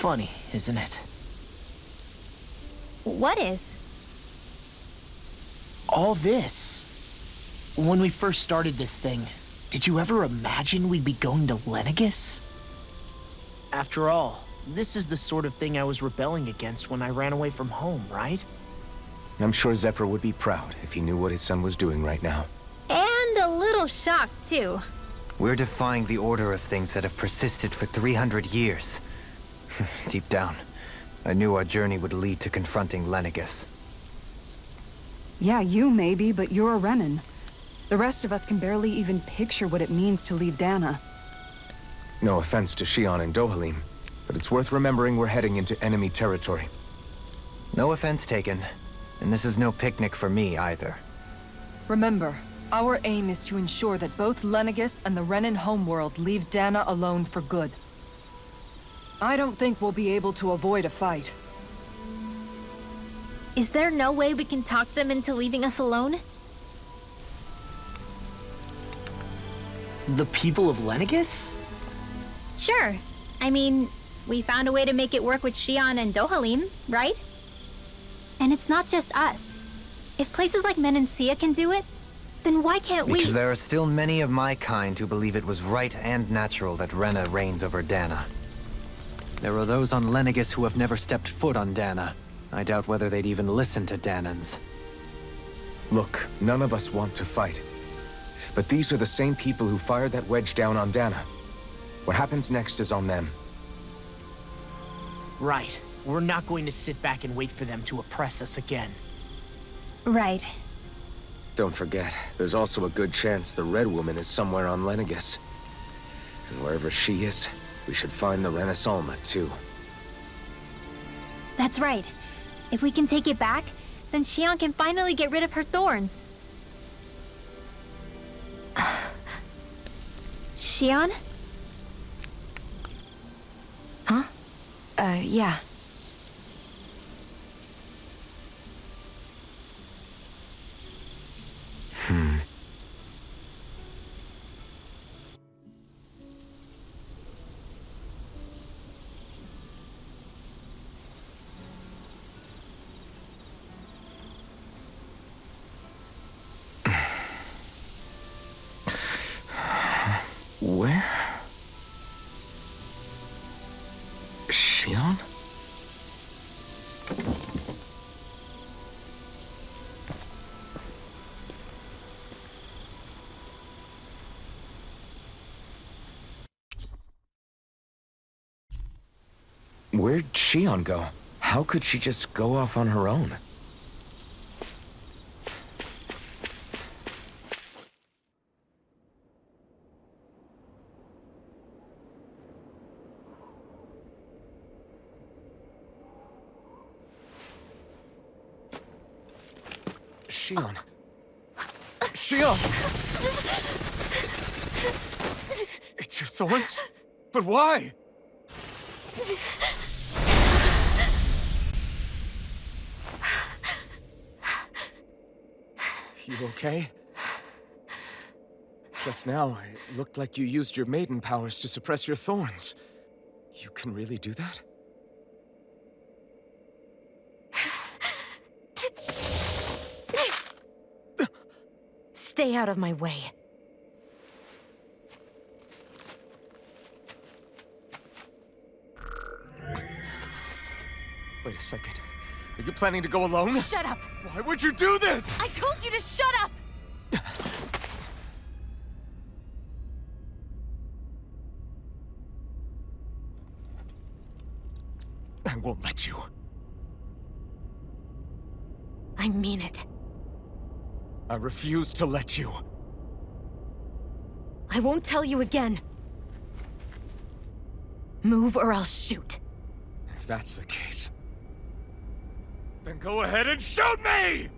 Funny, isn't it? What is? All this. When we first started this thing, did you ever imagine we'd be going to Lenegis? After all, this is the sort of thing I was rebelling against when I ran away from home, right? I'm sure Zephyr would be proud if he knew what his son was doing right now. And a little shocked, too. We're defying the order of things that have persisted for 300 years. Deep down, I knew our journey would lead to confronting Lenegis. Yeah, you maybe, but you're a Renan. The rest of us can barely even picture what it means to leave Dana. No offense to Shion and Dohalim, but it's worth remembering we're heading into enemy territory. No offense taken, and this is no picnic for me either. Remember, our aim is to ensure that both Lenegis and the Renan homeworld leave Dana alone for good. I don't think we'll be able to avoid a fight. Is there no way we can talk them into leaving us alone? The people of Lenegis? Sure. I mean, we found a way to make it work with Shion and Dohalim, right? And it's not just us. If places like Menancia can do it, then why can't we? Because there are still many of my kind who believe it was right and natural that Rena reigns over Dana. There are those on Lenegis who have never stepped foot on Dana. I doubt whether they'd even listen to Danans. Look, none of us want to fight. But these are the same people who fired that wedge down on Dana. What happens next is on them. Right. We're not going to sit back and wait for them to oppress us again. Right. Don't forget, there's also a good chance the Red Woman is somewhere on Lenegis. And wherever she is, we should find the Renaissance too. That's right. If we can take it back, then Shion can finally get rid of her thorns. Shion? Huh? Yeah. Where? Shion? Where'd Shion go? How could she just go off on her own? Shion. Shion! It's your thorns? But why? You okay? Just now, it looked like you used your maiden powers to suppress your thorns. You can really do that? Stay out of my way. Wait a second. Are you planning to go alone? Shut up! Why would you do this? I told you to shut up! I won't let you. I mean it. I refuse to let you. I won't tell you again. Move or I'll shoot. If that's the case, then go ahead and shoot me!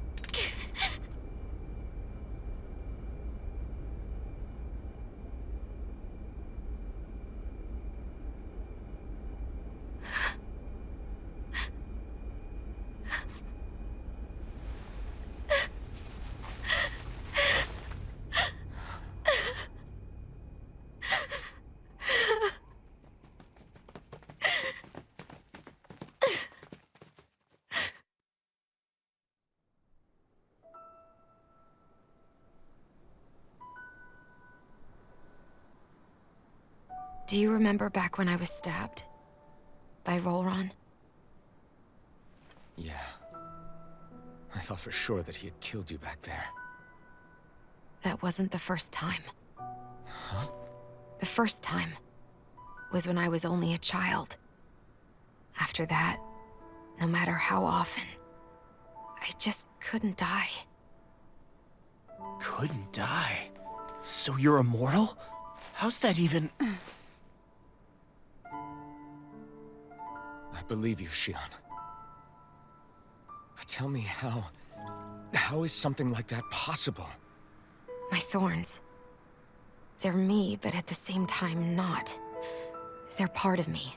Do you remember back when I was stabbed? By Rolron? Yeah. I thought for sure that he had killed you back there. That wasn't the first time. Huh? The first time was when I was only a child. After that, no matter how often, I just couldn't die. Couldn't die? So you're immortal? How's that even... I believe you, Shion. But tell me how... How is something like that possible? My thorns. They're me, but at the same time not. They're part of me.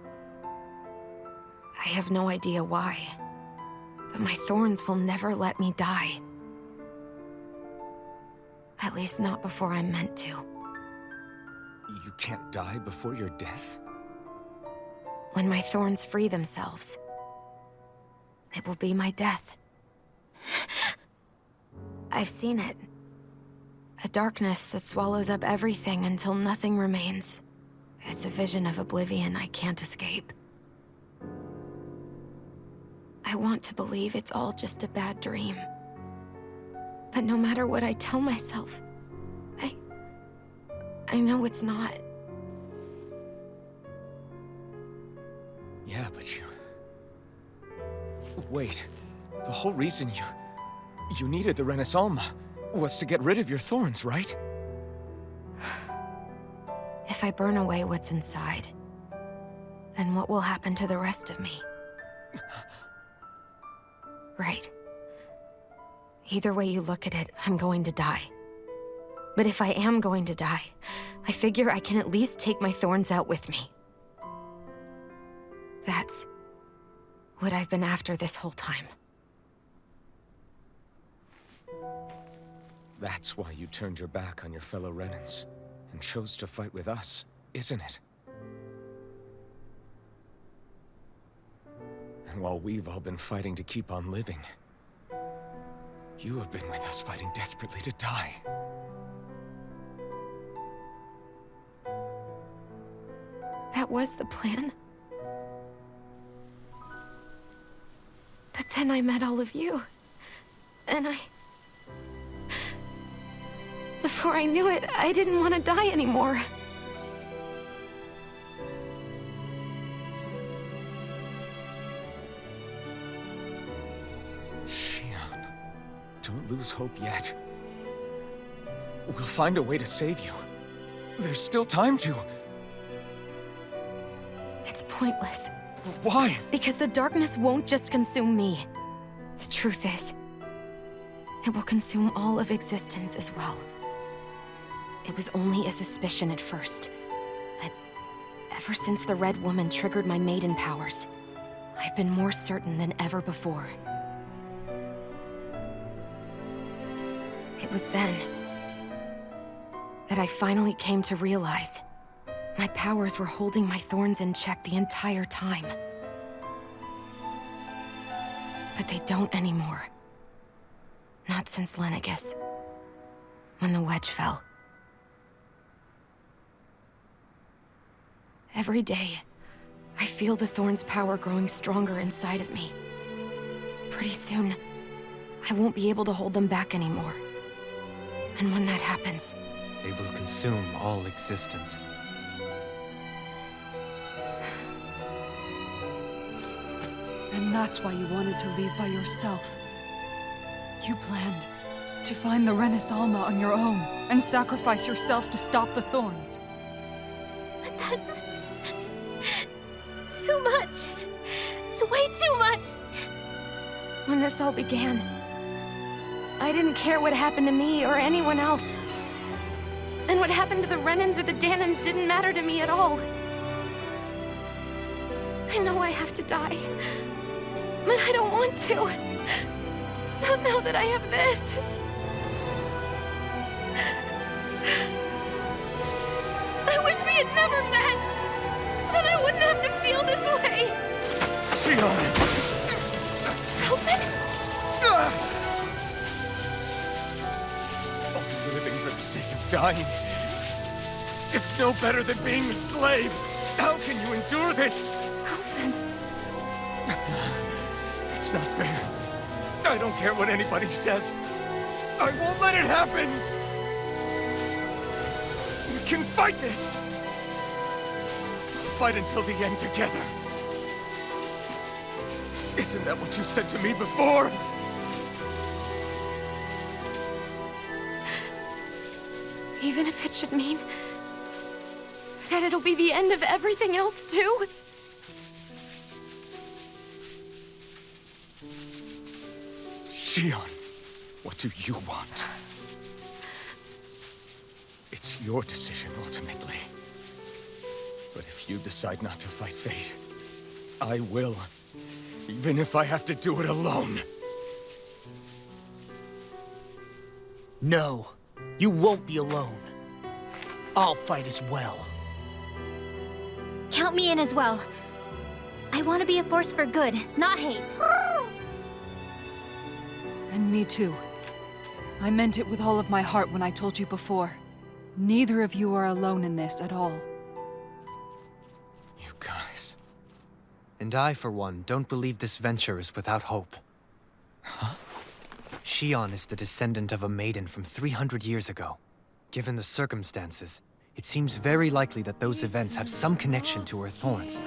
I have no idea why, but my thorns will never let me die. At least not before I'm meant to. You can't die before your death? When my thorns free themselves, it will be my death. I've seen it. A darkness that swallows up everything until nothing remains. It's a vision of oblivion I can't escape. I want to believe it's all just a bad dream. But no matter what I tell myself, I know it's not. Yeah, but you... Wait. The whole reason you needed the Renaissance was to get rid of your thorns, right? If I burn away what's inside, then what will happen to the rest of me? Right. Either way you look at it, I'm going to die. But if I am going to die, I figure I can at least take my thorns out with me. That's what I've been after this whole time. That's why you turned your back on your fellow Renans and chose to fight with us, isn't it? And while we've all been fighting to keep on living, you have been with us fighting desperately to die. That was the plan. But then I met all of you. And before I knew it, I didn't want to die anymore. Shion, don't lose hope yet. We'll find a way to save you. There's still time to. It's pointless. Why? Because the darkness won't just consume me. The truth is, it will consume all of existence as well. It was only a suspicion at first, but ever since the Red Woman triggered my maiden powers, I've been more certain than ever before. It was then that I finally came to realize my powers were holding my thorns in check the entire time. But they don't anymore. Not since Lenegis, when the wedge fell. Every day, I feel the thorn's power growing stronger inside of me. Pretty soon, I won't be able to hold them back anymore. And when that happens, They will consume all existence. And that's why you wanted to leave by yourself. You planned to find the Renaissance on your own and sacrifice yourself to stop the thorns. But that's... too much. It's way too much. when this all began, I didn't care what happened to me or anyone else. And what happened to the Renans or the Danans didn't matter to me at all. I know I have to die, but I don't want to. Not now that I have this. I wish we had never met. Then I wouldn't have to feel this way. Shion! Alvin? Living for the sake of dying. It's no better than being a slave! How can you endure this? Alvin. It's not fair. I don't care what anybody says. I won't let it happen! We can fight this! We'll fight until the end together. Isn't that what you said to me before? Even if it should mean that it'll be the end of everything else, too? Shion, what do you want? It's your decision, ultimately. But if you decide not to fight fate, I will. Even if I have to do it alone. No, you won't be alone. I'll fight as well. Count me in as well. I want to be a force for good, not hate. And me too. I meant it with all of my heart when I told you before. Neither of you are alone in this at all. You guys... And I, for one, don't believe this venture is without hope. Huh? Shion is the descendant of a maiden from 300 years ago. Given the circumstances, it seems very likely that those events have some connection to her thorns.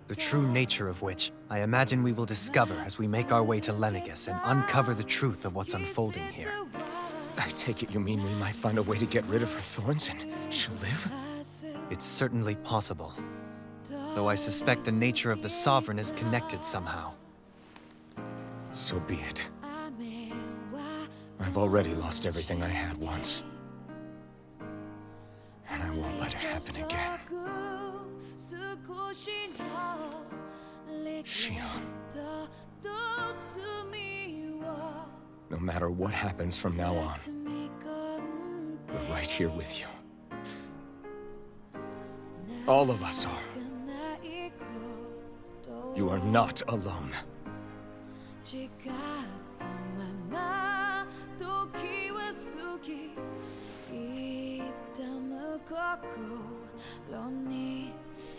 The true nature of which, I imagine we will discover as we make our way to Lenegis and uncover the truth of what's unfolding here. I take it you mean we might find a way to get rid of her thorns and she'll live? It's certainly possible. Though I suspect the nature of the Sovereign is connected somehow. So be it. I've already lost everything I had once. And I won't let it happen again. Shion. No matter what happens from now on, we're right here with you. All of us are. You are not alone.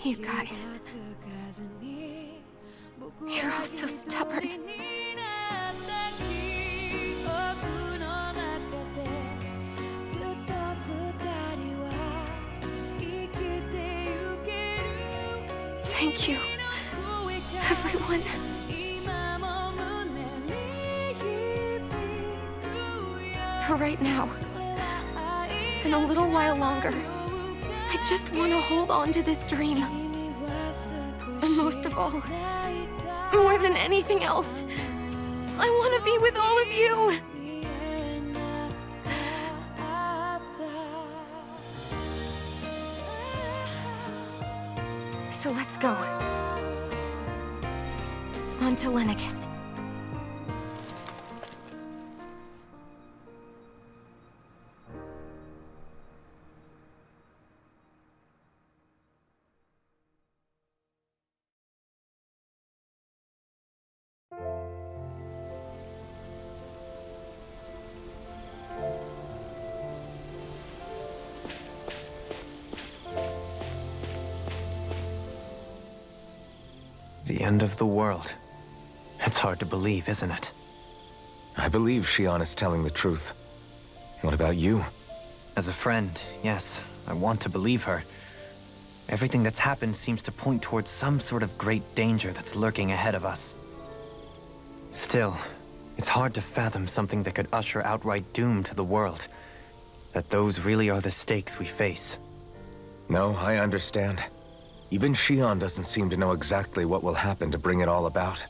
You guys... You're all so stubborn. Thank you, everyone. For right now, and a little while longer, I just want to hold on to this dream. And most of all, more than anything else, I want to be with all of you. So let's go. On to Lenegis. The end of the world. It's hard to believe, isn't it? I believe Shion is telling the truth. What about you? As a friend, yes, I want to believe her. Everything that's happened seems to point towards some sort of great danger that's lurking ahead of us. Still, it's hard to fathom something that could usher outright doom to the world. That those really are the stakes we face. No, I understand. Even Shion doesn't seem to know exactly what will happen to bring it all about.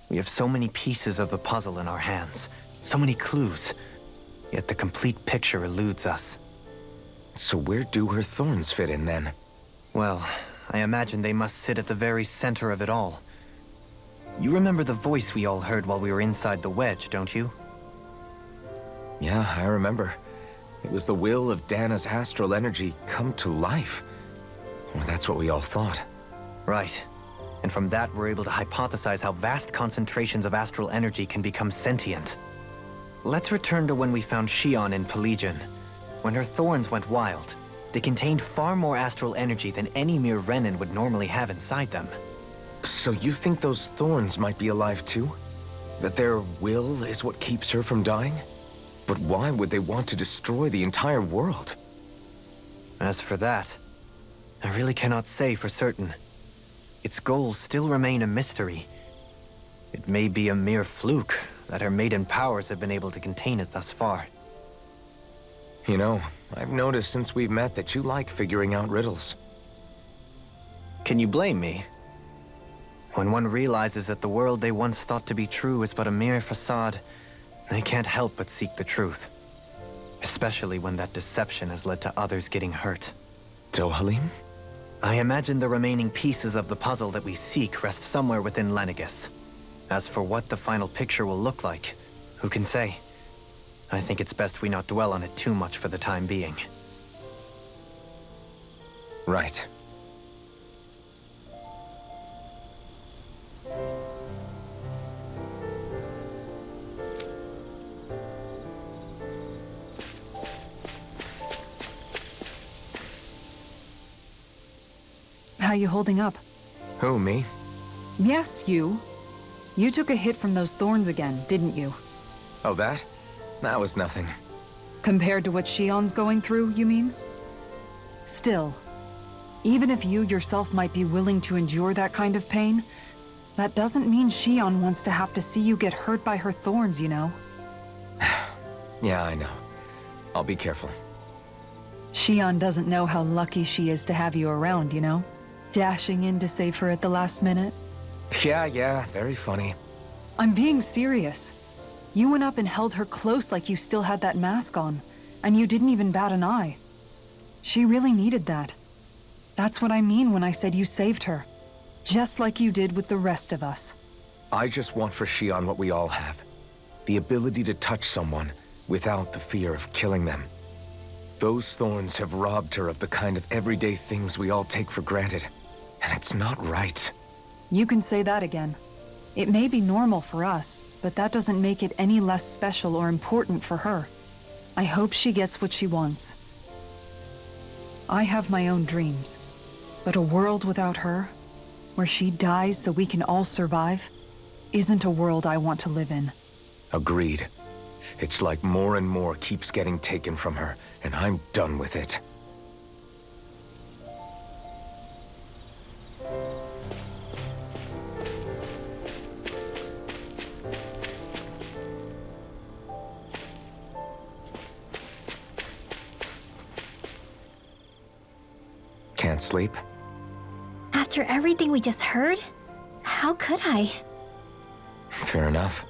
We have so many pieces of the puzzle in our hands, so many clues, yet the complete picture eludes us. So where do her thorns fit in then? Well, I imagine they must sit at the very center of it all. You remember the voice we all heard while we were inside the wedge, don't you? Yeah, I remember. It was the will of Dana's astral energy come to life. Or that's what we all thought. Right. And from that, we're able to hypothesize how vast concentrations of astral energy can become sentient. Let's return to when we found Shion in Pelagian. When her thorns went wild, They contained far more astral energy than any mere Renin would normally have inside them. So you think those thorns might be alive too? That their will is what keeps her from dying? But why would they want to destroy the entire world? As for that, I really cannot say for certain. Its goals still remain a mystery. It may be a mere fluke that her maiden powers have been able to contain it thus far. You know, I've noticed since we've met that you like figuring out riddles. Can you blame me? When one realizes that the world they once thought to be true is but a mere facade, they can't help but seek the truth. Especially when that deception has led to others getting hurt. Dohalim? I imagine the remaining pieces of the puzzle that we seek rest somewhere within Lenegis. As for what the final picture will look like, who can say? I think it's best we not dwell on it too much for the time being. Right. How you holding up? Who, me? Yes, you. You took a hit from those thorns again, didn't you? Oh, that? That was nothing. Compared to what Shion's going through, you mean? Still, even if you yourself might be willing to endure that kind of pain, that doesn't mean Shion wants to have to see you get hurt by her thorns, you know? Yeah, I know. I'll be careful. Shion doesn't know how lucky she is to have you around, you know? Dashing in to save her at the last minute. Yeah, very funny. I'm being serious. You went up and held her close like you still had that mask on, and you didn't even bat an eye. She really needed that. That's what I mean when I said you saved her. Just like you did with the rest of us. I just want for Shion what we all have. The ability to touch someone without the fear of killing them. Those thorns have robbed her of the kind of everyday things we all take for granted. And it's not right. You can say that again. It may be normal for us, but that doesn't make it any less special or important for her. I hope she gets what she wants. I have my own dreams, but a world without her, where she dies so we can all survive, isn't a world I want to live in. Agreed. It's like more and more keeps getting taken from her, and I'm done with it. Can't sleep? After everything we just heard? How could I? Fair enough.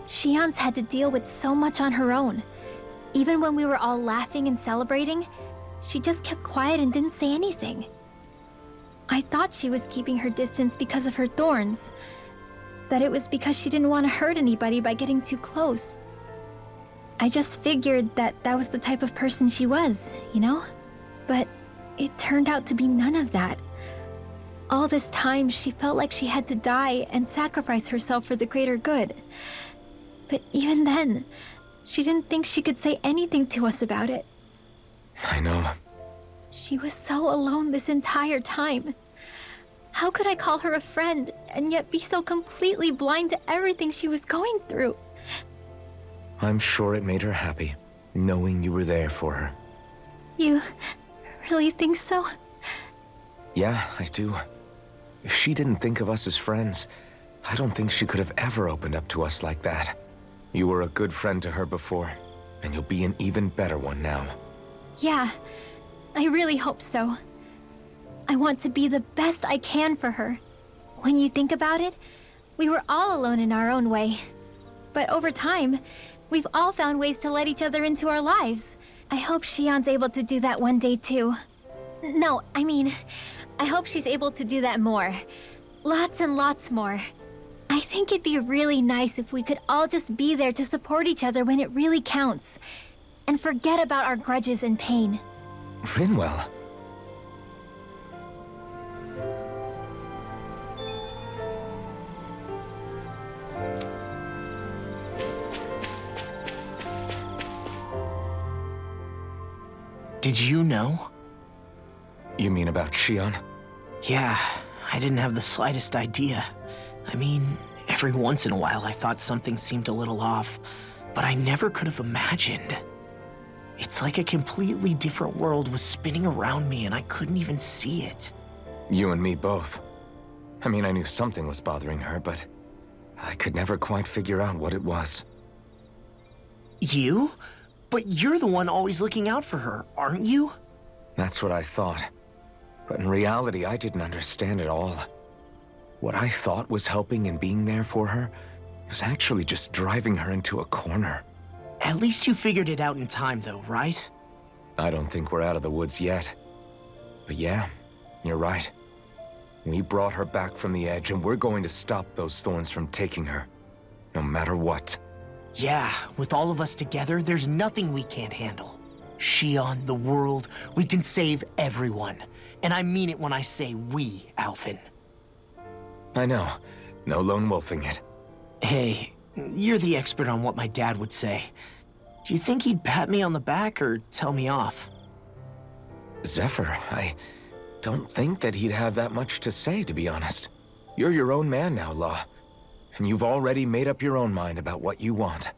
Shion's had to deal with so much on her own. Even when we were all laughing and celebrating, she just kept quiet and didn't say anything. I thought she was keeping her distance because of her thorns. That it was because she didn't want to hurt anybody by getting too close. I just figured that that was the type of person she was, you know? But it turned out to be none of that. All this time, she felt like she had to die and sacrifice herself for the greater good. But even then, she didn't think she could say anything to us about it. I know. She was so alone this entire time. How could I call her a friend and yet be so completely blind to everything she was going through? I'm sure it made her happy, knowing you were there for her. You really think so? Yeah, I do. If she didn't think of us as friends, I don't think she could have ever opened up to us like that. You were a good friend to her before, and you'll be an even better one now. Yeah, I really hope so. I want to be the best I can for her. When you think about it, we were all alone in our own way. But over time, we've all found ways to let each other into our lives. I hope Shion's able to do that one day too. No, I mean, I hope she's able to do that more. Lots and lots more. I think it'd be really nice if we could all just be there to support each other when it really counts. And forget about our grudges and pain. Rinwell. Did you know? You mean about Shion? Yeah, I didn't have the slightest idea. I mean, every once in a while I thought something seemed a little off, but I never could have imagined. It's like a completely different world was spinning around me and I couldn't even see it. You and me both. I mean, I knew something was bothering her, but I could never quite figure out what it was. You? But you're the one always looking out for her, aren't you? That's what I thought. But in reality, I didn't understand it all. What I thought was helping and being there for her was actually just driving her into a corner. At least you figured it out in time, though, right? I don't think we're out of the woods yet. But yeah, you're right. We brought her back from the edge, and we're going to stop those thorns from taking her, no matter what. Yeah, with all of us together, there's nothing we can't handle. Shion, the world, we can save everyone. And I mean it when I say we, Alphen. I know. No lone wolfing it. Hey, you're the expert on what my dad would say. Do you think he'd pat me on the back or tell me off? Zephyr, I don't think that he'd have that much to say, to be honest. You're your own man now, Law. And you've already made up your own mind about what you want.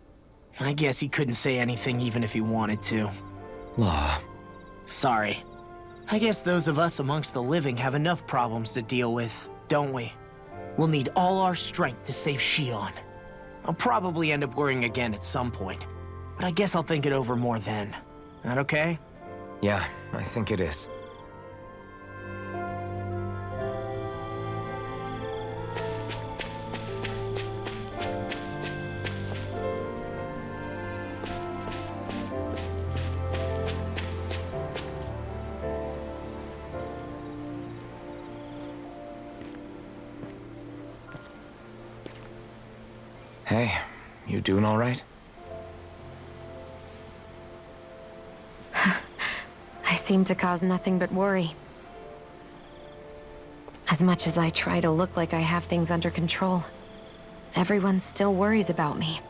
I guess he couldn't say anything even if he wanted to. Law. Sorry. I guess those of us amongst the living have enough problems to deal with, don't we? We'll need all our strength to save Shion. I'll probably end up worrying again at some point, but I guess I'll think it over more then. That okay? Yeah, I think it is. Hey, you doing all right? I seem to cause nothing but worry. As much as I try to look like I have things under control, everyone still worries about me.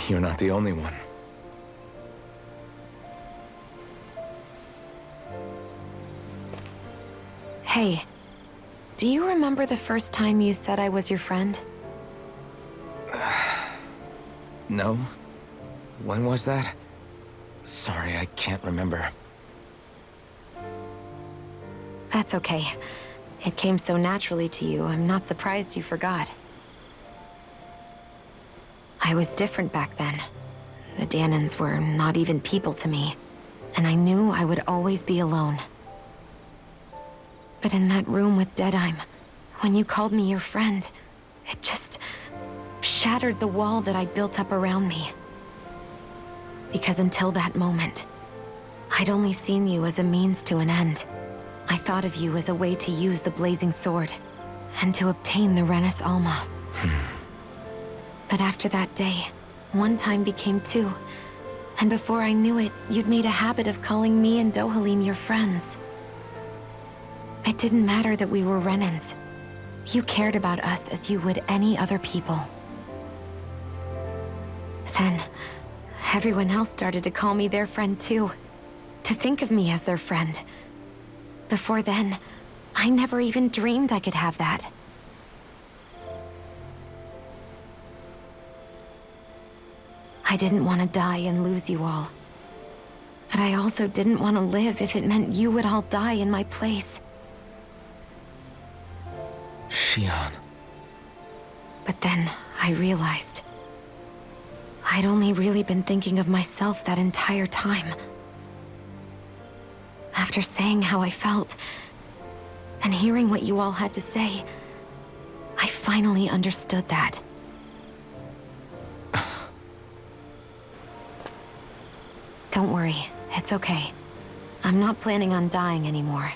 You're not the only one. Hey, do you remember the first time you said I was your friend? No? When was that? Sorry, I can't remember. That's okay. It came so naturally to you, I'm not surprised you forgot. I was different back then. The Danans were not even people to me, and I knew I would always be alone. But in that room with Deadheim, when you called me your friend, it just shattered the wall that I'd built up around me. Because until that moment, I'd only seen you as a means to an end. I thought of you as a way to use the blazing sword, and to obtain the Renis Alma. But after that day, one time became two, and before I knew it, you'd made a habit of calling me and Dohalim your friends. It didn't matter that we were Renans. You cared about us as you would any other people. Then, everyone else started to call me their friend too. To think of me as their friend. Before then, I never even dreamed I could have that. I didn't want to die and lose you all. But I also didn't want to live if it meant you would all die in my place. Shion. But then I realized I'd only really been thinking of myself that entire time. After saying how I felt, and hearing what you all had to say, I finally understood that. Don't worry, it's okay. I'm not planning on dying anymore.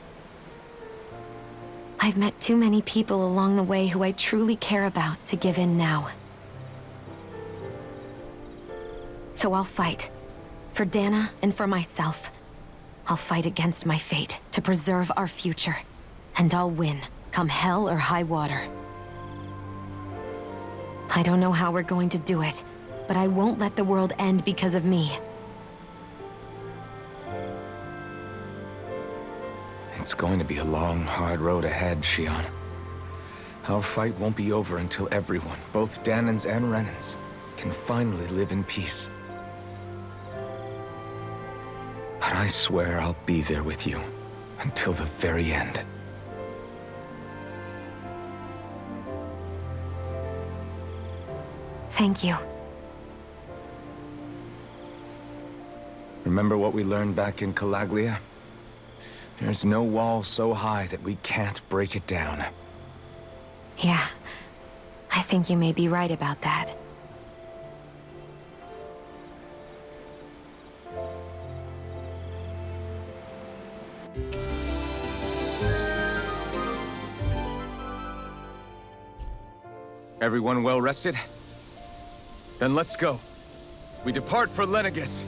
I've met too many people along the way who I truly care about to give in now. So I'll fight. For Dana and for myself. I'll fight against my fate to preserve our future. And I'll win, come hell or high water. I don't know how we're going to do it, but I won't let the world end because of me. It's going to be a long, hard road ahead, Shion. Our fight won't be over until everyone, both Danans and Renans, can finally live in peace. But I swear I'll be there with you until the very end. Thank you. Remember what we learned back in Calaglia? There's no wall so high that we can't break it down. Yeah, I think you may be right about that. Everyone well rested? Then let's go. We depart for Lenegis.